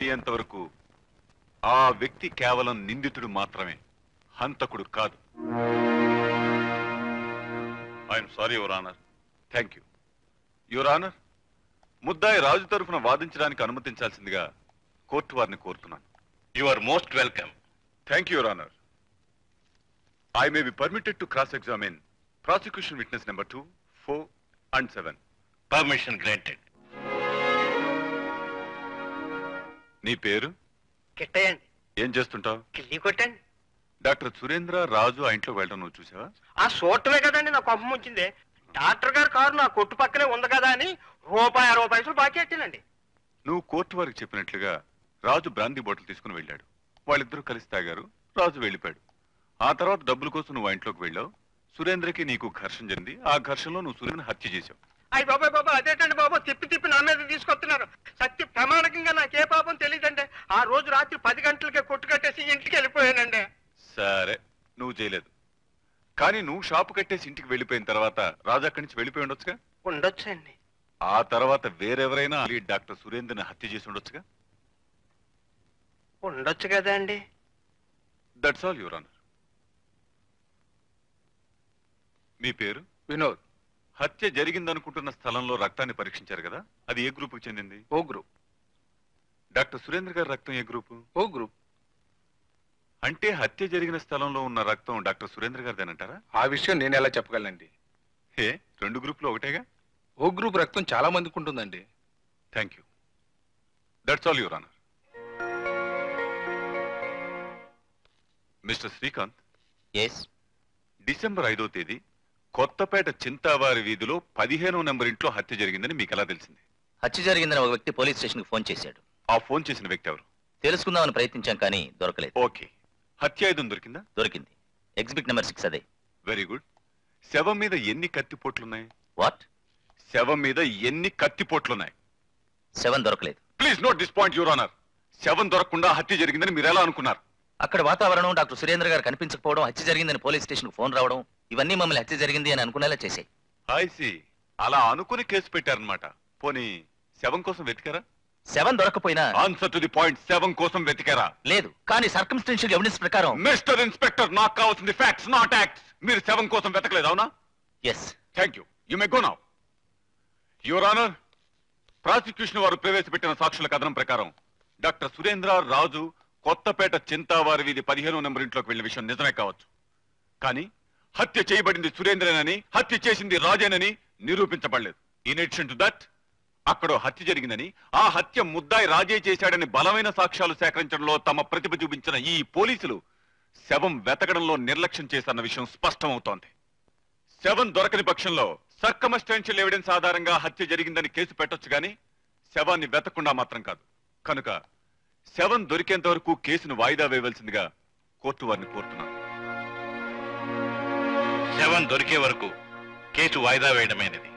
ఎంతవరకు ఆ వ్యక్తి కేవలం నిందితుడు మాత్రమే, హంతకుడు కాదు. I'm sorry your honour. Thank you your honour. ముద్దాయి రాజు తరఫున వాదించడానికి అనుమతించాల్సిందిగా కోర్టు వారిని కోరుతున్నాను. You are most welcome. Thank you your honour. I may be permitted to cross-examine prosecution witness number 2, 4 and 7. Permission granted. నీ పేరు? కిట్టయండి. ఏం చేస్తుంటావు? కిల్లి కొట్టండి. డాక్టర్ సురేంద్ర రాజు ఆ ఇంట్లో వెళ్ళడం నువ్వు చూసావా? ఆ చూడటమే కదండి నా కోపం వచ్చింది. డాక్టర్ గారి కారు నా కొట్టు పక్కనే ఉంది కదా అని ₹60 బాకీ పెట్టానండి. నువ్వు కోర్టు వారికి చెప్పినట్లుగా రాజు బ్రాందీ బాటిల్ తీసుకుని వెళ్ళాడు. వాళ్ళిద్దరూ కలిసి తాగారు. రాజు వెళ్ళిపోయాడు. ఆ తర్వాత డబ్బుల కోసం నువ్వు ఆ ఇంట్లోకి వెళ్ళావు. సురేంద్రకి నీకు ఘర్షణ జరిగింది. ఆ ఘర్షణలో నువ్వు సురేంద్ర హత్య చేశావు. అయ్యి బాబా అదేటండి బాబు, తిప్పి నా మీద తీసుకొస్తున్నారు. సత్య ప్రమాణకంగా నాకే పాపం తెలియదండి. ఆ రోజు రాత్రి 10 గంటలకే కొట్టు కట్టేసి ఇంటికి వెళ్ళిపోయానండి. సరే, నువ్వు చేయలేదు. కానీ నువ్వు షాపు కట్టేసి ఇంటికి వెళ్ళిపోయిన తర్వాత రాజు అక్కడి నుంచి వెళ్ళిపోయి ఉండొచ్చుగా? ఉండొచ్చండి. ఆ తర్వాత వేరెవరైనా డాక్టర్ సురేంద్రని హత్య చేసి ఉండొచ్చుగా? ఉండొచ్చు కదా అండి. That's all your honour. మీ పేరు? వినోద్. హత్య జరిగిందనుకుంటున్న స్థలంలో రక్తాన్ని పరీక్షించారు కదా, అది ఏ గ్రూపుకి చెందింది? ఓ గ్రూప్. డాక్టర్ సురేంద్ర గారి రక్తం ఏ గ్రూపు? ఓ గ్రూప్. అంటే హత్య జరిగిన స్థలంలో ఉన్న రక్తం డాక్టర్ సురేంద్ర గారిదేనంటారా? ఆ విషయం నేను ఎలా చెప్పగలనండి? హే, 2 గ్రూపులు ఒకటేగా. ఓ గ్రూప్ రక్తం చాలా మందికి ఉంటుందండి. Thank you. That's all your honour. Mister Srikanth. Yes. December 5వ తేదీ కొత్తపేట చింతావారి వీధిలో 15వ నెంబర్ ఇంట్లో హత్య జరిగిందని మీకు ఎలా తెలిసింది? హత్య జరిగిందని ఒక వ్యక్తి పోలీస్ స్టేషన్ కు ఫోన్ చేశాడు. ఆ ఫోన్ చేసిన వ్యక్తి ఎవరు? తెలుసుకుందామని ప్రయత్నించాం కానీ దొరకలేదు. ఓకే, హత్యాయుధం దొరికిందా? దొరికింది. ఎగ్జిబిట్ నెంబర్ 6 అదే. Very good. శవం మీద ఎన్ని కత్తిపోట్లున్నాయి? వాట్? శవం మీద ఎన్ని కత్తిపోట్లున్నాయి? 7 దొరకలేదు. Please note this point your honour. శవం దొరకకుండా హత్య జరిగిందని మీరు ఎలా అనుకున్నారు? అక్కడ వాతావరణం, డాక్టర్ సురేంద్ర గారు కనిపించకపోవడం, హత్య జరిగిందని పోలీస్ స్టేషన్ కు ఫోన్ రావడం, ఇవన్నీ మమ్మల్ని హత్య జరిగింది అని అనుకునేలా చేశాయి. ఐసి, అలా అనుకుని కేసు పెట్టారనమాట. పోనీ శవం కోసం వెతికారా? 7 దొరకపోయినా ఆన్సర్ టు ది పాయింట్, శవం కోసం వెతికారా? లేదు. కానీ సర్కమ్స్టెన్షియల్ ఎవిడెన్స్ ప్రకారం. మిస్టర్ ఇన్స్పెక్టర్, నాకు కావాల్సింది ఫ్యాక్ట్స్ నాట్ యాక్ట్స్. మీరు శవం కోసం వెతకలేదు, అవునా? Yes. Thank you. You may go now. Your honour, prosecution వారు ప్రవేశపెట్టిన సాక్షుల కథనం ప్రకారం డాక్టర్ సురేంద్ర రాజు కొత్తపేట చింతావారి వీధి 15వ నెంబర్ ఇంట్లోకి వెళ్లిన విషయం నిజమే కావచ్చు. కానీ హత్య చేయబడింది సురేంద్రనని, హత్య చేసింది రాజేనని నిరూపించబడలేదు. ఇన్ అడిషన్ టు దట్, అక్కడ హత్య జరిగిందని, ఆ హత్య ముద్దాయి రాజే చేశాడని బలమైన సాక్ష్యాలు సేకరించడంలో తమ ప్రతిభ చూపించిన ఈ పోలీసులు శవం వెతకడంలో నిర్లక్ష్యం చేశారన్న విషయం స్పష్టమవుతోంది. శవం దొరకని పక్షంలో సర్కమస్టెన్షియల్ ఎవిడెన్స్ ఆధారంగా హత్య జరిగిందని కేసు పెట్టొచ్చు గాని శవాన్ని వెతకుండా మాత్రం కాదు. కనుక శవం దొరికేంత వరకు కేసును వాయిదా వేయవలసిందిగా కోర్టు వారిని కోరుతున్నాను. శవం దొరికే వరకు కేసు వాయిదా వేయడమేనది.